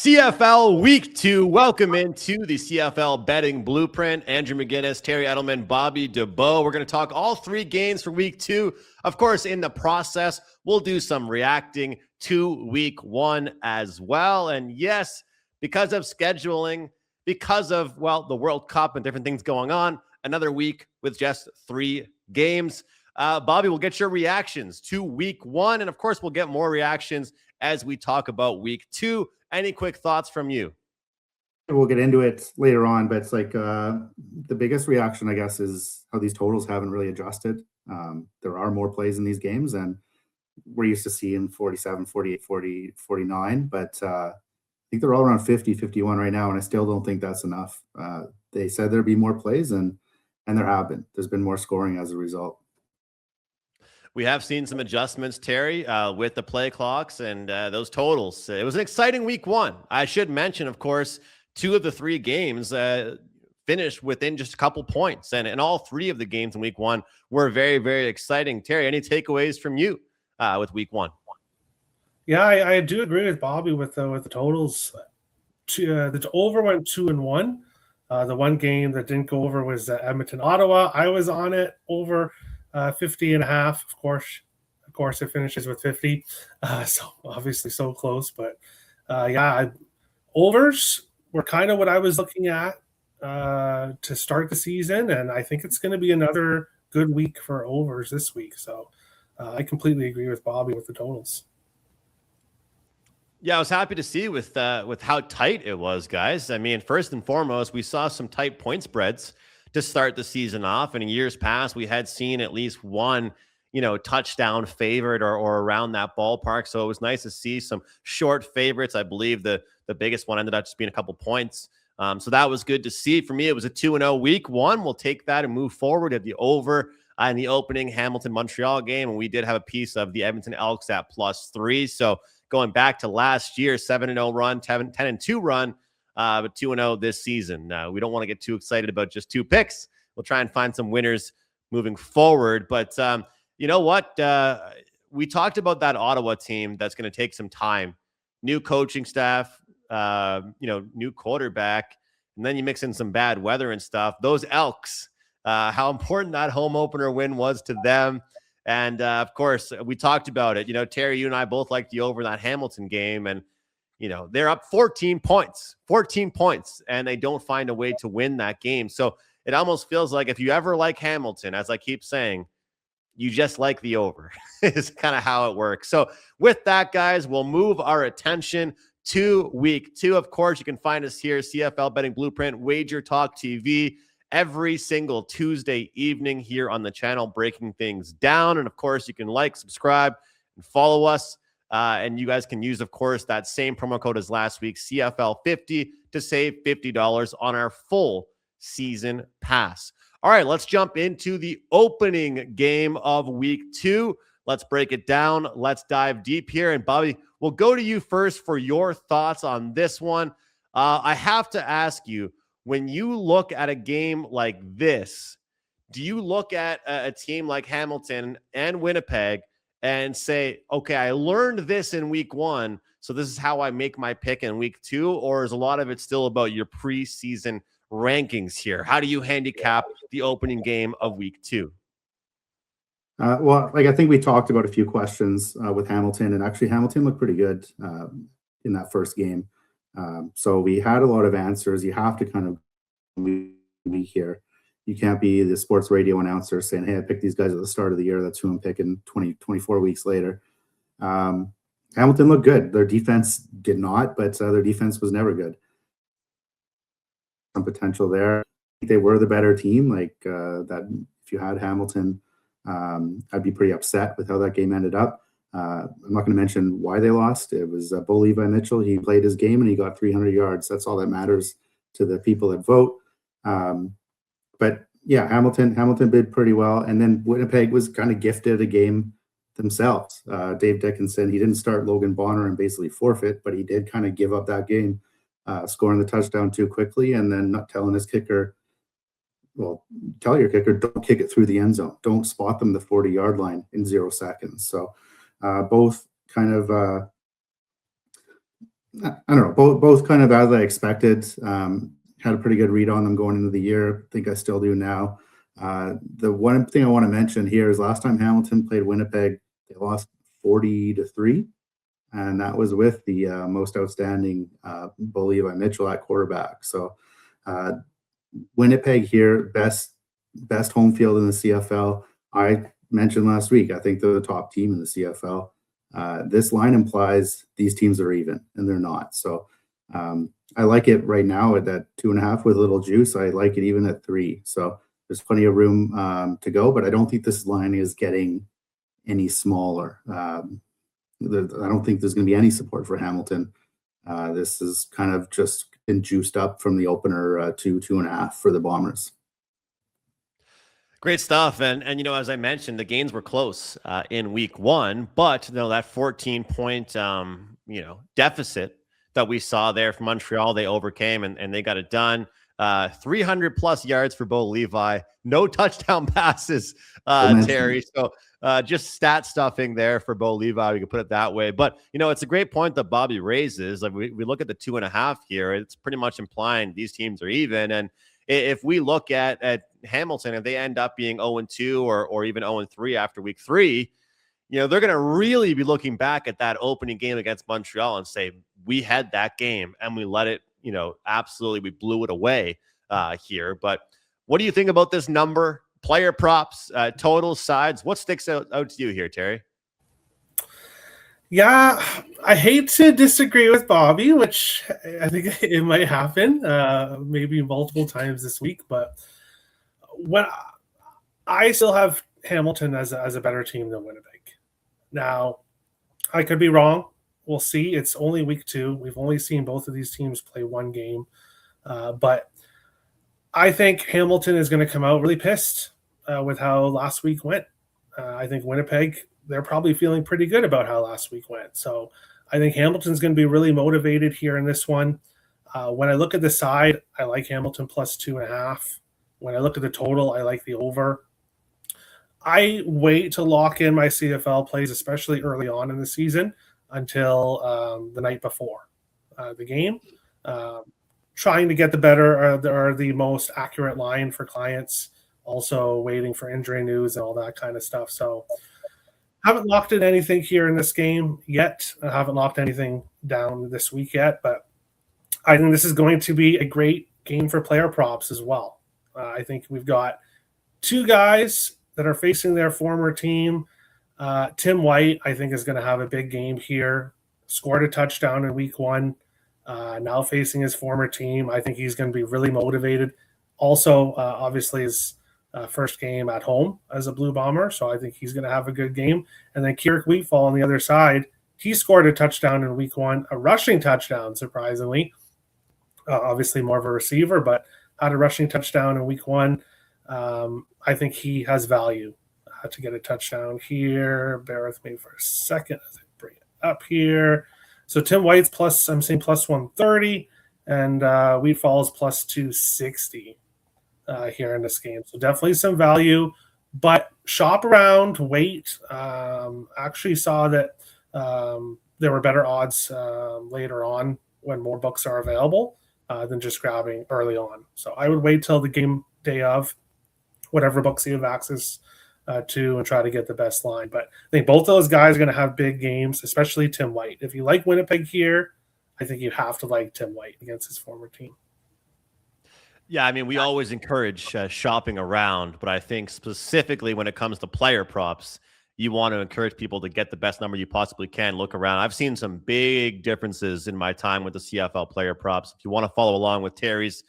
CFL Week 2. Welcome into the CFL Betting Blueprint. Andrew McInnis, Terry Edelmann, Bobby Dubeau. We're going to talk all three games for Week 2. Of course, in the process, we'll do some reacting to Week 1 as well. And yes, because of scheduling, because of, well, the World Cup and different things going on, another week with just 3 games. Bobby, we'll get your reactions to Week 1. And of course, we'll get more reactions as we talk about Week 2. Any quick thoughts from you? We'll get into it later on, but it's like the biggest reaction, I guess, is how these totals haven't really adjusted. There are more plays in these games, and we're used to seeing 47, 48, 40, 49, but I think they're all around 50, 51 right now, and I still don't think that's enough. They said there'd be more plays, and there have been. There's been more scoring as a result. We have seen some adjustments, Terry, with the play clocks and those totals. It was an exciting Week 1. I should mention, of course, 2 of the 3 games finished within just a couple points. And all 3 of the games in Week 1 were very, very exciting. Terry, any takeaways from you with Week 1? Yeah, I do agree with Bobby with the totals. The over went 2-1. The one game that didn't go over was Edmonton, Ottawa. I was on it over 50.5. Of course, it finishes with 50. So obviously so close, but overs were kind of what I was looking at to start the season, and I think it's going to be another good week for overs this week. So I completely agree with Bobby with the totals. Yeah, I was happy to see with how tight it was, guys. I mean, first and foremost, we saw some tight point spreads to start the season off. And in years past, we had seen at least one, touchdown favorite or around that ballpark. So it was nice to see some short favorites. I believe the biggest one ended up just being a couple points. So that was good to see. For me, it was a 2-0 Week 1. We'll take that and move forward at the over in the opening Hamilton-Montreal game. And we did have a piece of the Edmonton Elks at +3. So going back to last year, 7-0 run, 10-2 run, but 2-0 this season. We don't want to get too excited about just 2 picks. We'll try and find some winners moving forward. But you know what? We talked about that Ottawa team that's going to take some time. New coaching staff, new quarterback, and then you mix in some bad weather and stuff. Those Elks, how important that home opener win was to them. And, of course, we talked about it. Terry, you and I both liked the over in that Hamilton game. And, they're up 14 points, and they don't find a way to win that game. So it almost feels like if you ever like Hamilton, as I keep saying, you just like the over. It's kind of how it works. So with that, guys, we'll move our attention to Week 2. Of course, you can find us here, CFL Betting Blueprint, Wagertalk TV, every single Tuesday evening here on the channel, breaking things down. And of course, you can like, subscribe, and follow us. And you guys can use, of course, that same promo code as last week, CFL50, to save $50 on our full season pass. All right, let's jump into the opening game of Week 2. Let's break it down. Let's dive deep here. And Bobby, we'll go to you first for your thoughts on this one. I have to ask you, when you look at a game like this, do you look at a team like Hamilton and Winnipeg and say, okay, I learned this in Week 1, so this is how I make my pick in Week 2? Or is a lot of it still about your preseason rankings here? How do you handicap the opening game of Week 2? I think we talked about a few questions with Hamilton, and actually Hamilton looked pretty good in that first game. So we had a lot of answers. You have to kind of be here. You can't be the sports radio announcer saying, hey, I picked these guys at the start of the year. That's who I'm picking 24 weeks later. Hamilton looked good. Their defense did not, but their defense was never good. Some potential there. They were the better team. That if you had Hamilton, I'd be pretty upset with how that game ended up. I'm not going to mention why they lost. It was Bo Levi Mitchell. He played his game and he got 300 yards. That's all that matters to the people that vote. But yeah, Hamilton did pretty well. And then Winnipeg was kind of gifted a game themselves. Dave Dickinson, he didn't start Logan Bonner and basically forfeit, but he did kind of give up that game, scoring the touchdown too quickly and then not telling his kicker, well, tell your kicker, don't kick it through the end zone. Don't spot them the 40-yard line in 0 seconds. So both kind of I don't know, both kind of as I expected. Had a pretty good read on them going into the year. I think I still do now. The one thing I want to mention here is last time Hamilton played Winnipeg, they lost 40-3, and that was with the most outstanding Bo Levi Mitchell at quarterback. So Winnipeg here, best home field in the CFL. I mentioned last week, I think they're the top team in the CFL. This line implies these teams are even, and they're not. So I like it right now at that 2.5 with a little juice. I like it even at 3. So there's plenty of room to go, but I don't think this line is getting any smaller. I don't think there's going to be any support for Hamilton. This is kind of just been juiced up from the opener to 2.5 for the Bombers. Great stuff. And as I mentioned, the games were close in week 1, but that 14-point, deficit that we saw there from Montreal, they overcame and they got it done. 300 plus yards for Bo Levi, no touchdown passes, Terry. So just stat stuffing there for Bo Levi. We could put it that way. But, it's a great point that Bobby raises. Like we look at the 2.5 here, it's pretty much implying these teams are even. And if we look at Hamilton, if they end up being 0-2 or even 0-3 after week 3, they're going to really be looking back at that opening game against Montreal and say, we had that game and we let it, absolutely, we blew it away here. But what do you think about this number? Player props, total sides. What sticks out to you here, Terry? Yeah, I hate to disagree with Bobby, which I think it might happen maybe multiple times this week. But when I still have Hamilton as a better team than Winnipeg. Now, I could be wrong. We'll see. It's only week 2. We've only seen both of these teams play one game. But I think Hamilton is going to come out really pissed with how last week went. I think Winnipeg, they're probably feeling pretty good about how last week went. So I think Hamilton's going to be really motivated here in this one. When I look at the side, I like Hamilton plus 2.5. When I look at the total, I like the over. I wait to lock in my CFL plays, especially early on in the season, until the night before the game, trying to get the better or the most accurate line for clients, also waiting for injury news and all that kind of stuff. So haven't locked in anything here in this game yet. I haven't locked anything down this week yet, but I think this is going to be a great game for player props as well. I think we've got 2 guys that are facing their former team. Tim White, I think, is going to have a big game here. Scored a touchdown in week 1. Now facing his former team. I think he's going to be really motivated. Also, obviously, his first game at home as a Blue Bomber. So I think he's going to have a good game. And then Kieran Wheatfall on the other side. He scored a touchdown in week 1, a rushing touchdown, surprisingly. Obviously more of a receiver, but had a rushing touchdown in week 1. I think he has value to get a touchdown here. Bear with me for a second as I bring it up here. So Tim White's I'm saying plus 130, and Wheatfall's plus 260 here in this game. So definitely some value, but shop around, wait. Actually saw that there were better odds later on when more books are available than just grabbing early on. So I would wait till the game day of, whatever books you have access to, and try to get the best line. But I think both those guys are going to have big games, especially Tim White. If you like Winnipeg here, I think you have to like Tim White against his former team. Yeah, I mean, we always encourage shopping around, but I think specifically when it comes to player props, you want to encourage people to get the best number you possibly can. Look around. I've seen some big differences in my time with the CFL player props. If you want to follow along with Terry's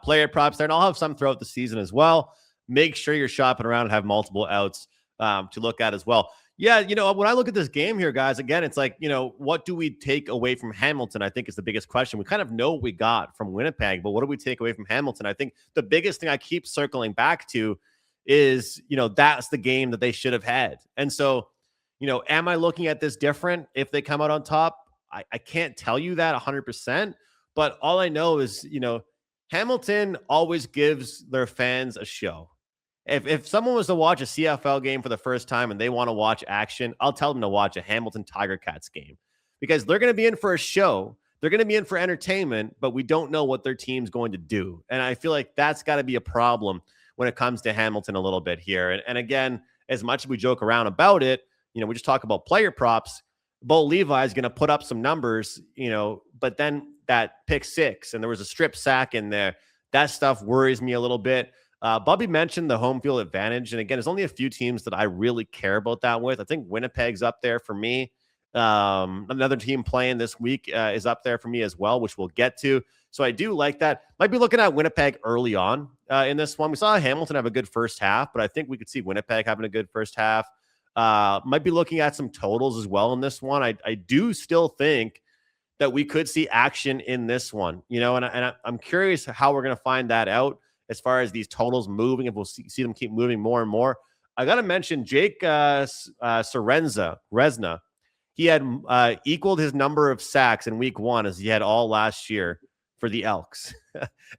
player props there, and I'll have some throughout the season as well, make sure you're shopping around and have multiple outs to look at as well. Yeah, when I look at this game here, guys, again, it's like, what do we take away from Hamilton? I think is the biggest question. We kind of know what we got from Winnipeg, but what do we take away from Hamilton? I think the biggest thing I keep circling back to is, that's the game that they should have had. And so, am I looking at this different if they come out on top? I can't tell you that 100%, but all I know is, Hamilton always gives their fans a show. If someone was to watch a CFL game for the first time and they want to watch action, I'll tell them to watch a Hamilton Tiger Cats game, because they're going to be in for a show they're going to be in for entertainment, but we don't know what their team's going to do. And I feel like that's got to be a problem when it comes to Hamilton a little bit here. And again, as much as we joke around about it, we just talk about player props. Bo Levi is going to put up some numbers, but then that pick six and there was a strip sack in there. That stuff worries me a little bit. Bobby mentioned the home field advantage. And again, there's only a few teams that I really care about that with. I think Winnipeg's up there for me. Another team playing this week is up there for me as well, which we'll get to. So I do like that. Might be looking at Winnipeg early on in this one. We saw Hamilton have a good first half, but I think we could see Winnipeg having a good first half. Might be looking at some totals as well in this one. I do still think that we could see action in this one, and I'm curious how we're going to find that out as far as these totals moving, if we'll see them keep moving more and more. I got to mention Jake Resna. He had equaled his number of sacks in week one as he had all last year for the Elks.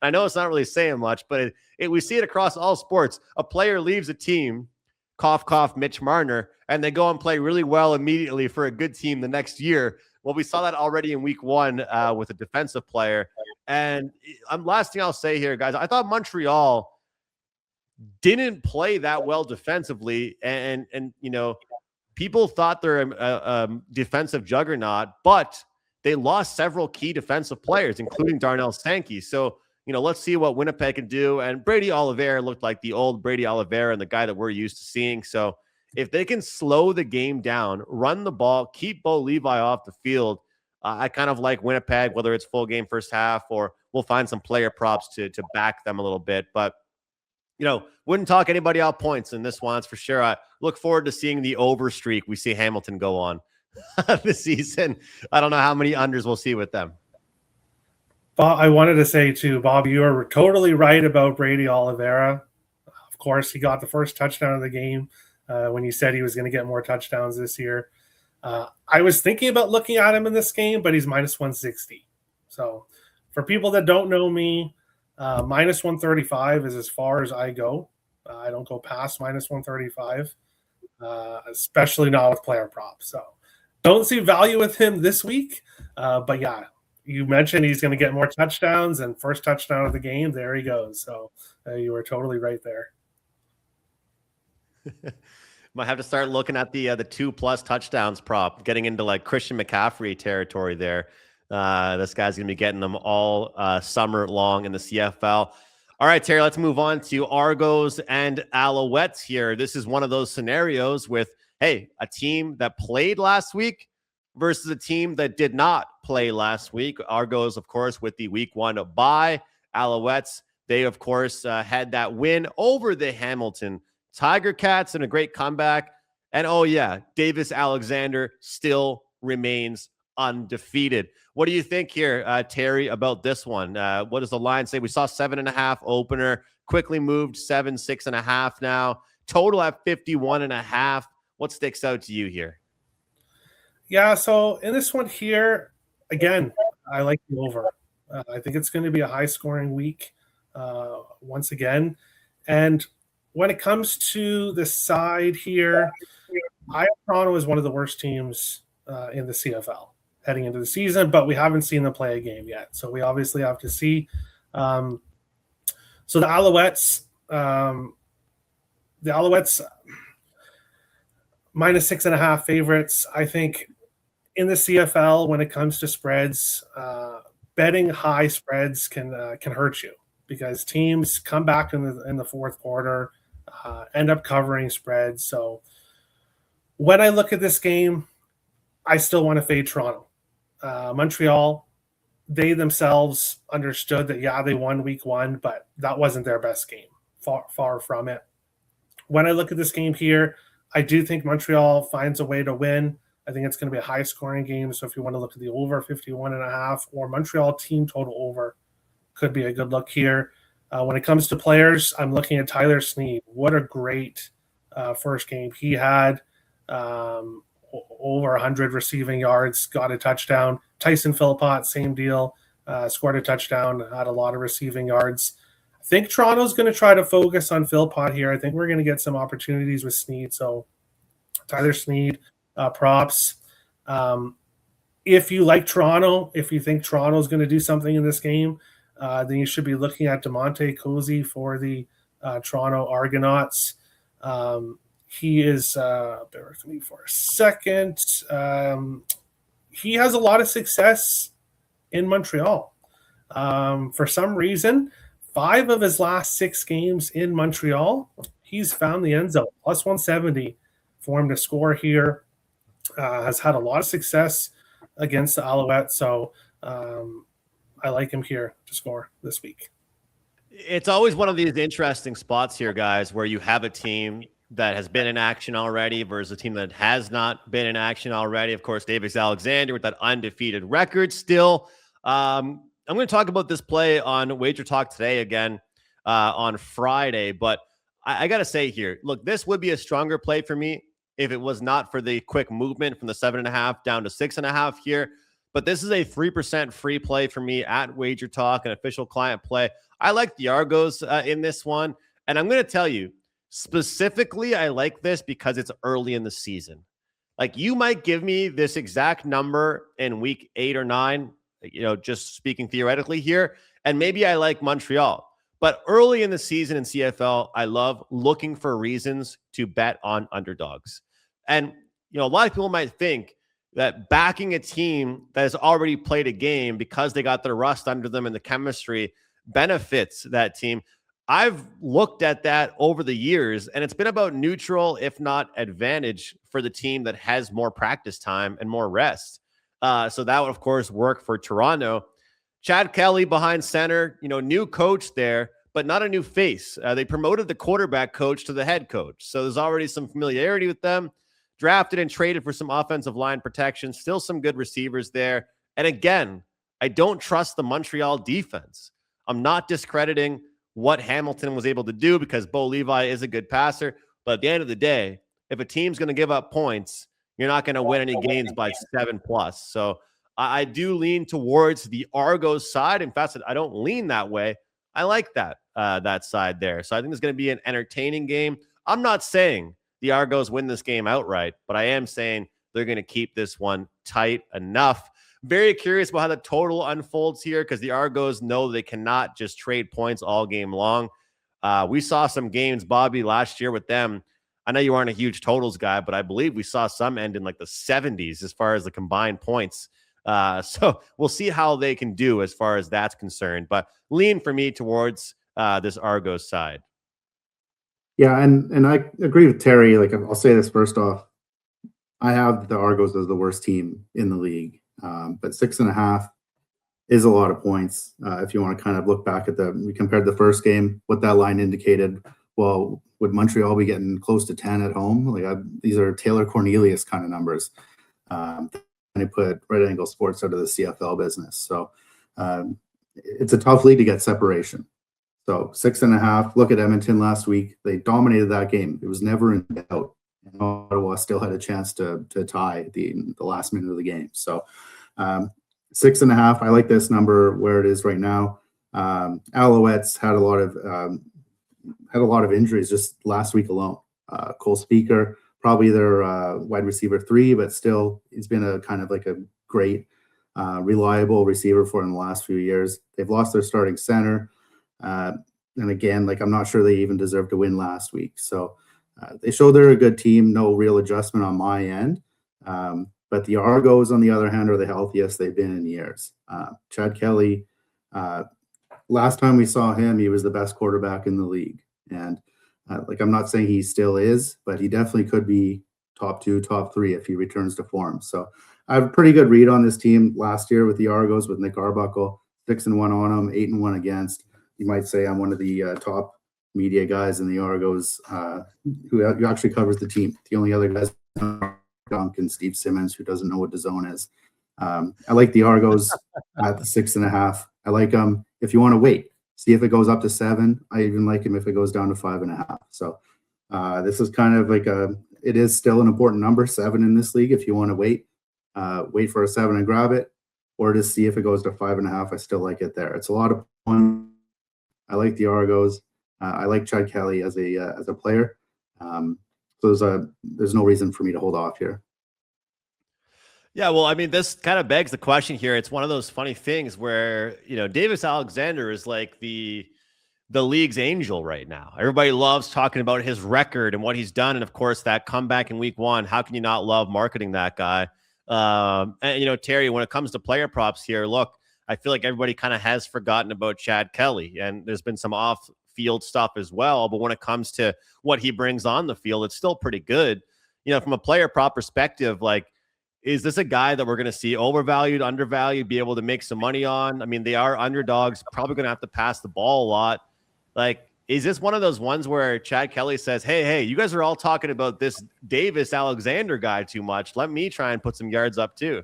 I know it's not really saying much, but we see it across all sports. A player leaves a team, cough, cough, Mitch Marner, and they go and play really well immediately for a good team the next year. Well, we saw that already in week one with a defensive player. And last thing I'll say here, guys, I thought Montreal didn't play that well defensively. And people thought they're a defensive juggernaut, but they lost several key defensive players, including Darnell Sankey. So, let's see what Winnipeg can do. And Brady Oliveira looked like the old Brady Oliveira and the guy that we're used to seeing. So if they can slow the game down, run the ball, keep Bo Levi off the field, I kind of like Winnipeg, whether it's full game first half or we'll find some player props to back them a little bit. But, wouldn't talk anybody out points in this one, that's for sure. I look forward to seeing the over streak we see Hamilton go on this season. I don't know how many unders we'll see with them. I wanted to say too, Bob, you are totally right about Brady Oliveira. Of course, he got the first touchdown of the game when you said he was going to get more touchdowns this year. I was thinking about looking at him in this game, but he's minus 160. So for people that don't know me, minus 135 is as far as I go. I don't go past minus 135, especially not with player props. So don't see value with him this week. But yeah, you mentioned he's going to get more touchdowns, and first touchdown of the game, there he goes. So you were totally right there. Might have to start looking at the 2+ touchdowns prop, getting into like Christian McCaffrey territory there. This guy's going to be getting them all summer long in the CFL. All right, Terry, let's move on to Argos and Alouettes here. This is one of those scenarios with, a team that played last week versus a team that did not play last week. Argos, of course, with the week 1 bye. Alouettes, they, of course, had that win over the Hamilton Tiger Cats in a great comeback. And, Davis Alexander still remains undefeated. What do you think here, Terry, about this one? What does the line say? We saw 7.5 opener, quickly moved 6.5 now. Total at 51.5. What sticks out to you here? Yeah, so in this one here, again, I like the over. I think it's going to be a high-scoring week once again. And when it comes to the side here, Toronto is one of the worst teams in the CFL heading into the season, but we haven't seen them play a game yet. So we obviously have to see. So the Alouettes minus 6.5 favorites. I think in the CFL, when it comes to spreads, betting high spreads can hurt you because teams come back in the fourth quarter, end up covering spreads. So when I look at this game, I still want to fade Toronto. Montreal, they themselves understood that, they won week 1, but that wasn't their best game. Far from it. When I look at this game here, I do think Montreal finds a way to win. I think it's going to be a high-scoring game. So if you want to look at the over 51.5 or Montreal team total over, could be a good look here. When it comes to players, I'm looking at Tyler Snead. What a great first game he had. Over 100 receiving yards, got a touchdown. Tyson Philpott, same deal, scored a touchdown, had a lot of receiving yards. I think Toronto's going to try to focus on Philpott here. I think we're going to get some opportunities with Snead. So Tyler Snead, props. In if you like Toronto, if you think Toronto is going to do something in this game, then you should be looking at DeMonte Cozy for the Toronto Argonauts. He is, bear with me for a second. He has a lot of success in Montreal. For some reason, 5 of his last 6 games in Montreal, he's found the end zone. Plus 170 for him to score here. Has had a lot of success against the Alouettes. So I like him here to score this week. It's always one of these interesting spots here, guys, where you have a team that has been in action already versus a team that has not been in action already. Of course, Davis Alexander with that undefeated record still. I'm going to talk about this play on Wagertalk today again on Friday, but I got to say here, look, this would be a stronger play for me if it was not for the quick movement from the 7.5 down to 6.5 here. But this is a 3% free play for me at Wagertalk, an official client play. I like the Argos in this one. And I'm going to tell you, specifically, I like this because it's early in the season. Like, you might give me this exact number in week 8 or 9, just speaking theoretically here, and maybe I like Montreal. But early in the season in CFL, I love looking for reasons to bet on underdogs. And, a lot of people might think that backing a team that has already played a game because they got their rust under them and the chemistry benefits that team. I've looked at that over the years, and it's been about neutral, if not advantage, for the team that has more practice time and more rest. So that would, of course, work for Toronto. Chad Kelly behind center, new coach there, but not a new face. They promoted the quarterback coach to the head coach. So there's already some familiarity with them. Drafted and traded for some offensive line protection. Still some good receivers there. And again, I don't trust the Montreal defense. I'm not discrediting what Hamilton was able to do because Bo Levi is a good passer. But at the end of the day, if a team's going to give up points, you're not going to win any games by 7+. So I do lean towards the Argos side. In fact, I don't lean that way. I like that side there. So I think it's going to be an entertaining game. I'm not saying the Argos win this game outright, but I am saying they're going to keep this one tight enough. Very curious about how the total unfolds here because the Argos know they cannot just trade points all game long. We saw some games, Bobby, last year with them. I know you aren't a huge totals guy, but I believe we saw some end in like the 70s as far as the combined points. So we'll see how they can do as far as that's concerned. But lean for me towards this Argos side. Yeah, and I agree with Terry. Like, I'll say this first off. I have the Argos as the worst team in the league. But 6.5 is a lot of points. If you want to kind of look back at we compared the first game, what that line indicated. Well, would Montreal be getting close to 10 at home? Like, these are Taylor Cornelius kind of numbers. And they put Right Angle Sports out of the CFL business. So it's a tough league to get separation. So 6.5. Look at Edmonton last week. They dominated that game. It was never in doubt. And Ottawa still had a chance to tie the last minute of the game. So 6.5. I like this number where it is right now. Alouettes had a lot of injuries just last week alone. Cole Speaker, probably their wide receiver 3, but still he's been a kind of like a great, reliable receiver for in the last few years. They've lost their starting center. And again, like, I'm not sure they even deserved to win last week. So they showed they're a good team. No real adjustment on my end. But the Argos, on the other hand, are the healthiest they've been in years. Chad Kelly, last time we saw him, he was the best quarterback in the league. And I'm not saying he still is, but he definitely could be top 2, top 3 if he returns to form. So I have a pretty good read on this team last year with the Argos, with Nick Arbuckle, 6-1 on them, 8-1 against. You might say I'm one of the top media guys in the Argos who actually covers the team. The only other guys are Dunk and Steve Simmons, who doesn't know what the zone is. I like the Argos at the 6.5. I like them if you want to wait, see if it goes up to 7. I even like him if it goes down to 5.5. So this is kind of like it is still an important number, 7 in this league. If you want to wait for a 7 and grab it, or just see if it goes to 5.5. I still like it there. It's a lot of fun. I like the Argos. I like Chad Kelly as a player. So there's no reason for me to hold off here. Yeah, well, I mean, this kind of begs the question here. It's one of those funny things where, Davis Alexander is like the league's angel right now. Everybody loves talking about his record and what he's done. And of course, that comeback in week 1, how can you not love marketing that guy? And Terry, when it comes to player props here, look, I feel like everybody kind of has forgotten about Chad Kelly, and there's been some off-field stuff as well. But when it comes to what he brings on the field, it's still pretty good. From a player prop perspective, like, is this a guy that we're going to see overvalued, undervalued, be able to make some money on? I mean, they are underdogs, probably going to have to pass the ball a lot. Like, is this one of those ones where Chad Kelly says, hey, you guys are all talking about this Davis Alexander guy too much. Let me try and put some yards up too.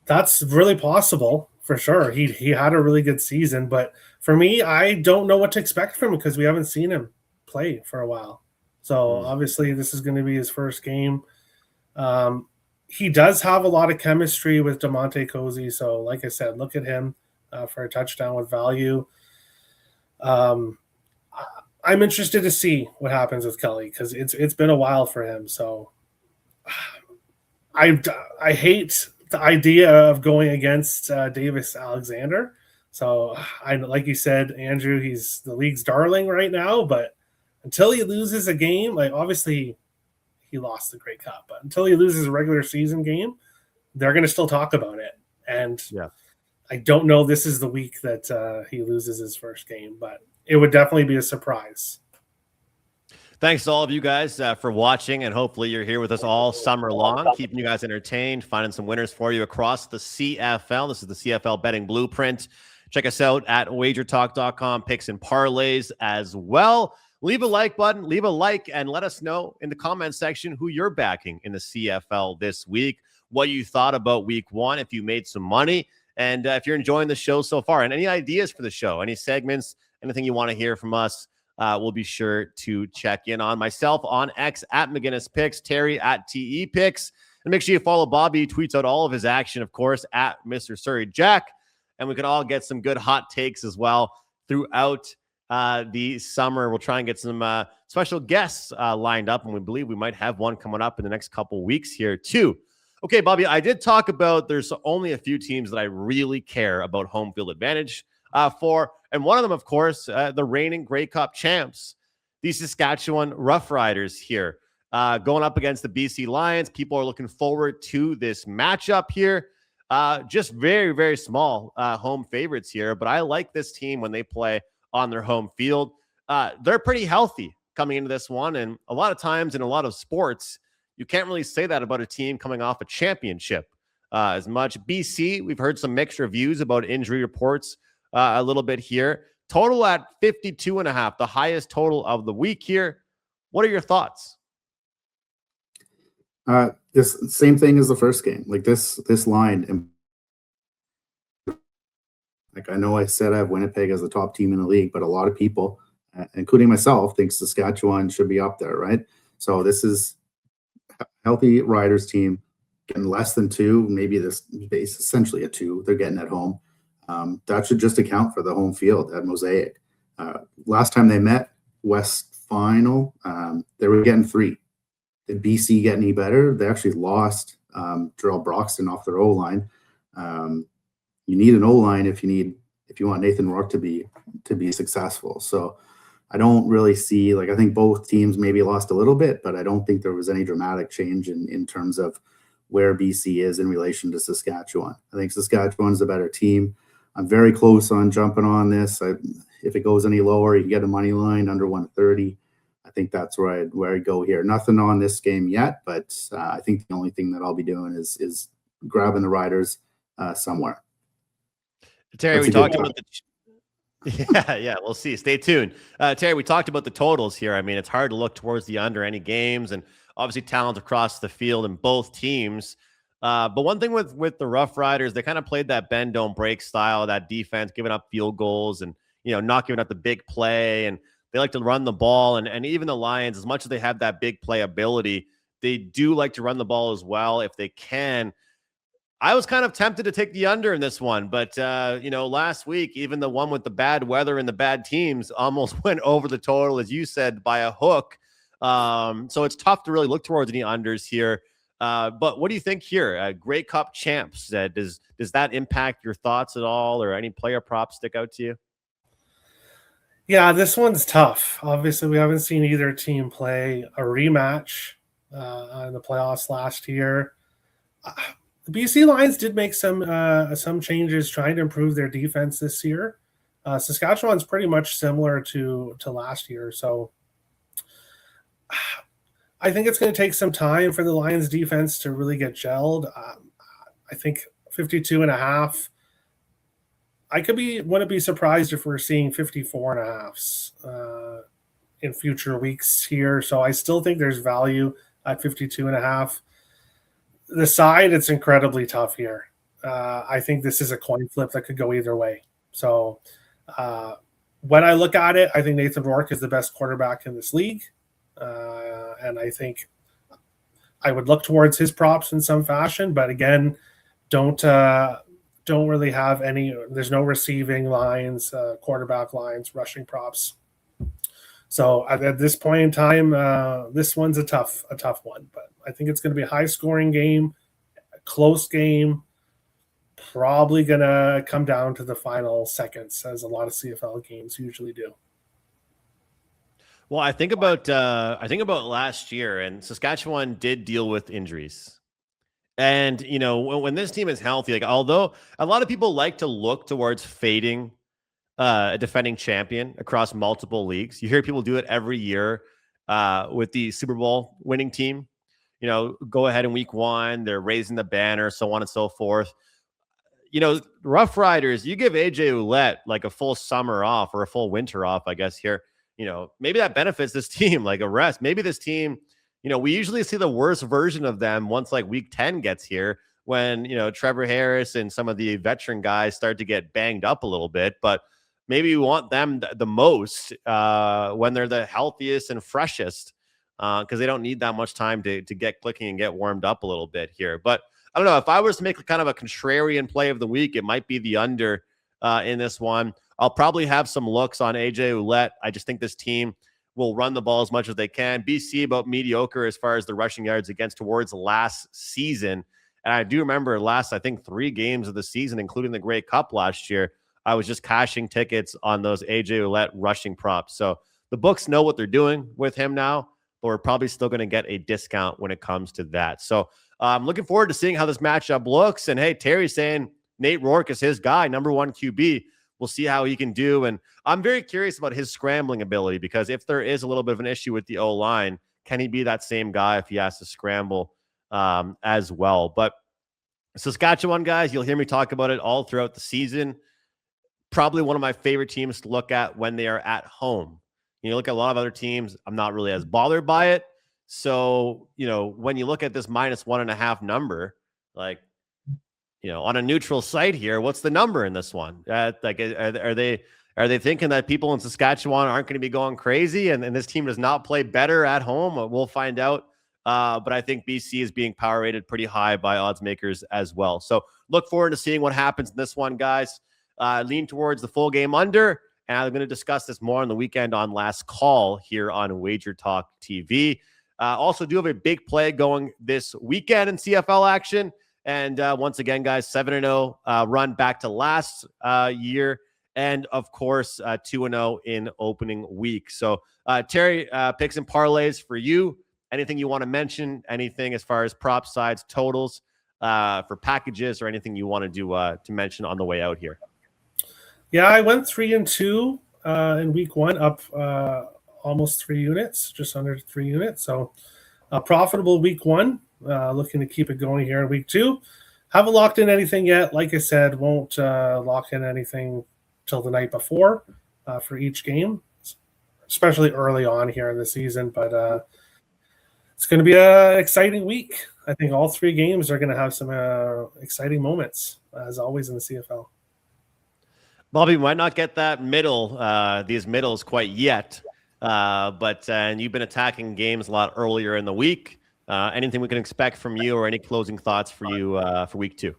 That's really possible for sure. He had a really good season, but for me, I don't know what to expect from him because we haven't seen him play for a while. So obviously this is going to be his first game. He does have a lot of chemistry with DeMonte Cozy. So like I said, look at him for a touchdown with value. I'm interested to see what happens with Kelly because it's been a while for him. So I hate the idea of going against Davis Alexander. So like you said, Andrew, he's the league's darling right now, but until he loses a game, like obviously he lost the Grey Cup, but until he loses a regular season game, they're going to still talk about it. And I don't know this is the week that he loses his first game, but it would definitely be a surprise. Thanks to all of you guys for watching, and hopefully you're here with us all summer long, keeping you guys entertained, finding some winners for you across the CFL. This is the CFL Betting Blueprint. Check us out at wagertalk.com, picks and parlays as well. Leave a like button, leave a like, and let us know in the comment section who you're backing in the CFL this week, what you thought about week 1, if you made some money, and if you're enjoying the show so far, and any ideas for the show, any segments, anything you want to hear from us. We'll be sure to check in on myself on X at McInnis Picks, Terry at TE Picks, and make sure you follow Bobby. He tweets out all of his action, of course, at Mr. Surrey Jack, and we can all get some good hot takes as well throughout the summer. We'll try and get some special guests lined up, and we believe we might have one coming up in the next couple weeks here too. Okay, Bobby, I did talk about there's only a few teams that I really care about home field advantage for. And one of them, of course, the reigning Grey Cup champs, the Saskatchewan Roughriders here, going up against the BC Lions. People are looking forward to this matchup here. Just very, very small home favorites here. But I like this team when they play on their home field. They're pretty healthy coming into this one. And a lot of times in a lot of sports, you can't really say that about a team coming off a championship as much. BC, we've heard some mixed reviews about injury reports a little bit here. Total at 52.5, the highest total of the week here. What are your thoughts? This same thing as the first game. Like this line. Like I know I said I have Winnipeg as the top team in the league, but a lot of people, including myself, think Saskatchewan should be up there, right? So this is a healthy Riders team getting less than 2, maybe this base essentially a 2. They're getting at home. That should just account for the home field at Mosaic. Last time they met, West Final, they were getting 3. Did BC get any better? They actually lost Jarrell Broxton off their O-line. You need an O-line if you want Nathan Rourke to be successful. So I don't really see, I think both teams maybe lost a little bit, but I don't think there was any dramatic change in terms of where BC is in relation to Saskatchewan. I think Saskatchewan's a better team. I'm very close on jumping on this. If it goes any lower, you can get a money line under 130. I think that's where I'd go here. Nothing on this game yet, but I think the only thing that I'll be doing is grabbing the Riders somewhere. Terry, we talked about yeah, we'll see. Stay tuned. Terry, we talked about the totals here. I mean, it's hard to look towards the under any games, and obviously talent across the field in both teams. But one thing with the Roughriders, they kind of played that bend, don't break style, that defense, giving up field goals and, not giving up the big play. And they like to run the ball. And even the Lions, as much as they have that big play ability, they do like to run the ball as well if they can. I was kind of tempted to take the under in this one, but, last week, even the one with the bad weather and the bad teams almost went over the total, as you said, by a hook. So it's tough to really look towards any unders here. But what do you think here? Grey Cup champs. Does that impact your thoughts at all, or any player props stick out to you? Yeah, this one's tough. Obviously, we haven't seen either team play a rematch in the playoffs last year. The BC Lions did make some changes trying to improve their defense this year. Saskatchewan's pretty much similar to last year, so I think it's going to take some time for the Lions defense to really get gelled. I think 52.5. Wouldn't be surprised if we're seeing 54.5s in future weeks here. So I still think there's value at 52.5. The side, it's incredibly tough here. I think this is a coin flip that could go either way. So when I look at it, I think Nathan Rourke is the best quarterback in this league. And I think I would look towards his props in some fashion. But again, don't really have any. There's no receiving lines, quarterback lines, rushing props. So at this point in time, this one's a tough one. But I think it's going to be a high-scoring game, a close game, probably going to come down to the final seconds, as a lot of CFL games usually do. Well, I think about last year, and Saskatchewan did deal with injuries. And, you know, when this team is healthy, like, although a lot of people like to look towards fading a defending champion across multiple leagues, you hear people do it every year with the Super Bowl winning team. You know, go ahead in week 1, they're raising the banner, so on and so forth. You know, Roughriders, you give AJ Ouellette like a full summer off, or a full winter off, I guess, here. You know, maybe that benefits this team, like a rest. Maybe this team, you know, we usually see the worst version of them once like week 10 gets here, when, you know, Trevor Harris and some of the veteran guys start to get banged up a little bit. But maybe we want them the most when they're the healthiest and freshest, because they don't need that much time to get clicking and get warmed up a little bit here. But I don't know, if I was to make kind of a contrarian play of the week, it might be the under in this one. I'll probably have some looks on AJ Ouellette. I just think this team will run the ball as much as they can. BC about mediocre as far as the rushing yards against towards last season. And I do remember last, I think, 3 games of the season, including the Grey Cup last year, I was just cashing tickets on those AJ Ouellette rushing props. So the books know what they're doing with him now, but we're probably still going to get a discount when it comes to that. So I'm looking forward to seeing how this matchup looks. And hey, Terry's saying Nate Rourke is his guy, #1 QB. We'll see how he can do. And I'm very curious about his scrambling ability, because if there is a little bit of an issue with the O-line, can he be that same guy if he has to scramble as well? But Saskatchewan, guys, you'll hear me talk about it all throughout the season. Probably one of my favorite teams to look at when they are at home. You look at a lot of other teams, I'm not really as bothered by it. So, you know, when you look at this -1.5 number, like, you know, on a neutral site here, what's the number in this one? Like, are they thinking that people in Saskatchewan aren't going to be going crazy, and this team does not play better at home? We'll find out. But I think BC is being power rated pretty high by odds makers as well. So look forward to seeing what happens in this one, guys. Lean towards the full game under, and I'm going to discuss this more on the weekend on Last Call here on Wagertalk TV. Also do have a big play going this weekend in CFL action. And once again, guys, 7-0 run back to last year. And, of course, 2-0 in opening week. So, Terry, picks and parlays for you. Anything you want to mention? Anything as far as prop sides, totals for packages, or anything you want to do to mention on the way out here? Yeah, I went 3-2 in week 1, up almost 3 units, just under 3 units. So, a profitable week 1. Looking to keep it going here in week 2. Haven't locked in anything yet. Like I said, won't lock in anything till the night before for each game, especially early on here in the season. But it's going to be an exciting week. I think all 3 games are going to have some exciting moments, as always in the CFL. Bobby, might not get that these middles quite yet, but you've been attacking games a lot earlier in the week. Anything we can expect from you, or any closing thoughts for you for week 2?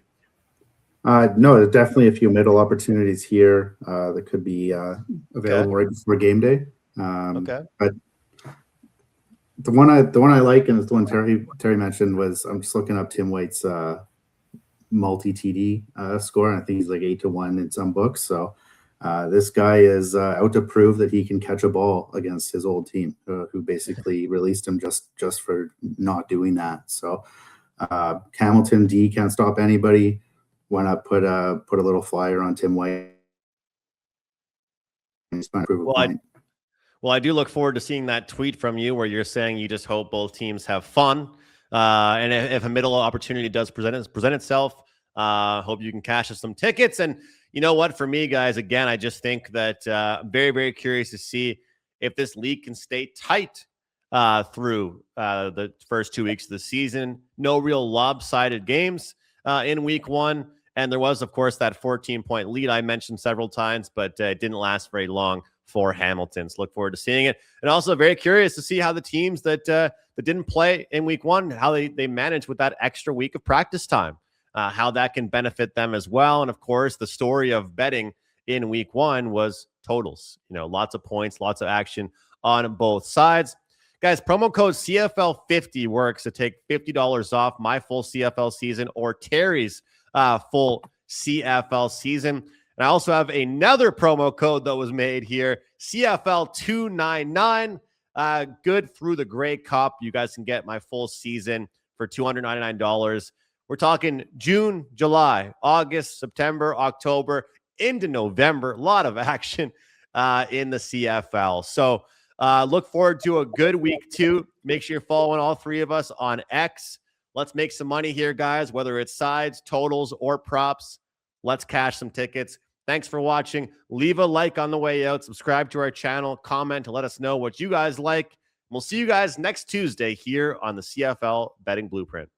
No, there's definitely a few middle opportunities here that could be available right before game day. Okay. But The one I like, and it's the one Terry mentioned, was I'm just looking up Tim White's multi TD score, and I think he's like 8-1 in some books. So this guy is out to prove that he can catch a ball against his old team, who basically released him just for not doing that. So Hamilton D can't stop anybody. Why not put a little flyer on Tim White? Well, I do look forward to seeing that tweet from you where you're saying you just hope both teams have fun. And if a middle opportunity does present itself, hope you can cash us some tickets. And you know what? For me, guys, again, I just think that I'm very, very curious to see if this league can stay tight through the first 2 weeks of the season. No real lopsided games in week one. And there was, of course, that 14-point lead I mentioned several times, but it didn't last very long for Hamilton. So look forward to seeing it. And also very curious to see how the teams that didn't play in week one, how they manage with that extra week of practice time, how that can benefit them as well. And of course, the story of betting in week one was totals. You know, lots of points, lots of action on both sides. Guys, promo code CFL50 works to take $50 off my full CFL season or Terry's full CFL season. And I also have another promo code that was made here, CFL299. Good through the Grey Cup. You guys can get my full season for $299. We're talking June, July, August, September, October, into November. A lot of action in the CFL. So look forward to a good week 2. Make sure you're following all three of us on X. Let's make some money here, guys, whether it's sides, totals, or props. Let's cash some tickets. Thanks for watching. Leave a like on the way out. Subscribe to our channel. Comment to let us know what you guys like. We'll see you guys next Tuesday here on the CFL Betting Blueprint.